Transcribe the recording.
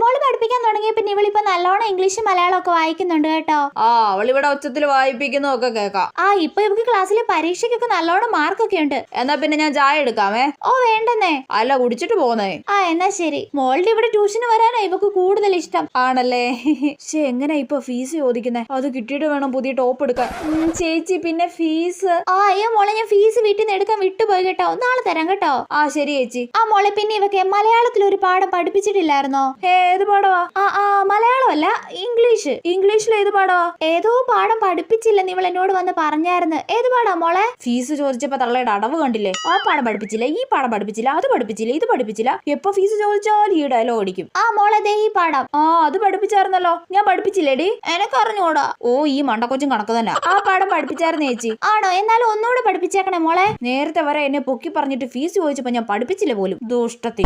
മോള് പഠിപ്പിക്കാൻ തുടങ്ങിയ പിന്നെ ഇവളിപ്പോ നല്ലോണം ഇംഗ്ലീഷും മലയാളം ഒക്കെ വായിക്കുന്നുണ്ട് കേട്ടോ. അവളിവിടെ ഉച്ചത്തിൽ വായിപ്പിക്കുന്നതൊക്കെ കേക്കാം. ഇപ്പൊ ഇവക്ക് ക്ലാസ്സിലെ പരീക്ഷയ്ക്കൊക്കെ നല്ലോണം മാർക്കൊക്കെ ഉണ്ട്. എന്നാ പിന്നെ ഞാൻ ചായ എടുക്കാമേ. വേണ്ടെന്നേ. അല്ല, കുടിച്ചിട്ട് പോന്നേ. എന്നാ ശരി. മോളുടെ ഇവിടെ ട്യൂഷന് വരാനാ ഇവക്ക് കൂടുതൽ ഇഷ്ടം. ആണല്ലേ? എങ്ങനെ ഇപ്പൊ ഫീസ് ചോദിക്കുന്നേ? അത് കിട്ടിയിട്ട് വേണം പുതിയ ടോപ്പ് എടുക്കാൻ. ചേച്ചി പിന്നെ ഫീസ്? അയ്യോ മോളെ, ഞാൻ ഫീസ് വീട്ടിൽ നിന്ന് എടുക്കാൻ വിട്ടുപോയി കേട്ടോ. നാളെ തരാം കേട്ടോ. ശരി ചേച്ചി. മോളെ പിന്നെ ഇവക്ക് മലയാളത്തിൽ ഒരു പാഠം പഠിപ്പിച്ചിട്ടില്ലായിരുന്നോ? ഏത് പാടവാ? മലയാളം അല്ല, ഇംഗ്ലീഷ്. ഇംഗ്ലീഷിൽ ഏത് പാടവാ? ഏതോ പാഠം പഠിപ്പിച്ചില്ലെന്ന് ഇവൾ എന്നോട് വന്ന് പറഞ്ഞായിരുന്നു. ഏത് പാടാ മോളെ? ഫീസ് ചോദിച്ചപ്പോ തള്ളയുടെ അടവ് കണ്ടില്ലേ? ആ പാഠം പഠിപ്പിച്ചില്ല, ഈ പാഠം പഠിപ്പിച്ചില്ല, അത് പഠിപ്പിച്ചില്ല, ഇത് പഠിപ്പിച്ചില്ല. എപ്പോ ഫീസ് ചോദിച്ചാലും ഈ ഡയലോഗ് അടിക്കും. മോളെ ദേ ഈ പാഠം. അത് പഠിപ്പിച്ചായിരുന്നല്ലോ. ഞാൻ പഠിപ്പിച്ചില്ലേടി? എനക്ക് അറിഞ്ഞൂടാ. ഈ മണ്ടക്കൊച്ചും കണക്ക് തന്നെ. ആ പാഠം പഠിപ്പിച്ചായിരുന്നു ചേച്ചി. ആണോ? എന്നാലും ഒന്നുകൂടെ പഠിപ്പിച്ചേക്കണേ മോളെ. നേരത്തെ വരെ എന്നെ പൊക്കി പറഞ്ഞിട്ട് ഫീസ് ചോദിച്ചപ്പോ ഞാൻ പഠിപ്പിച്ചില്ല പോലും. ദുഷ്ടത്തി.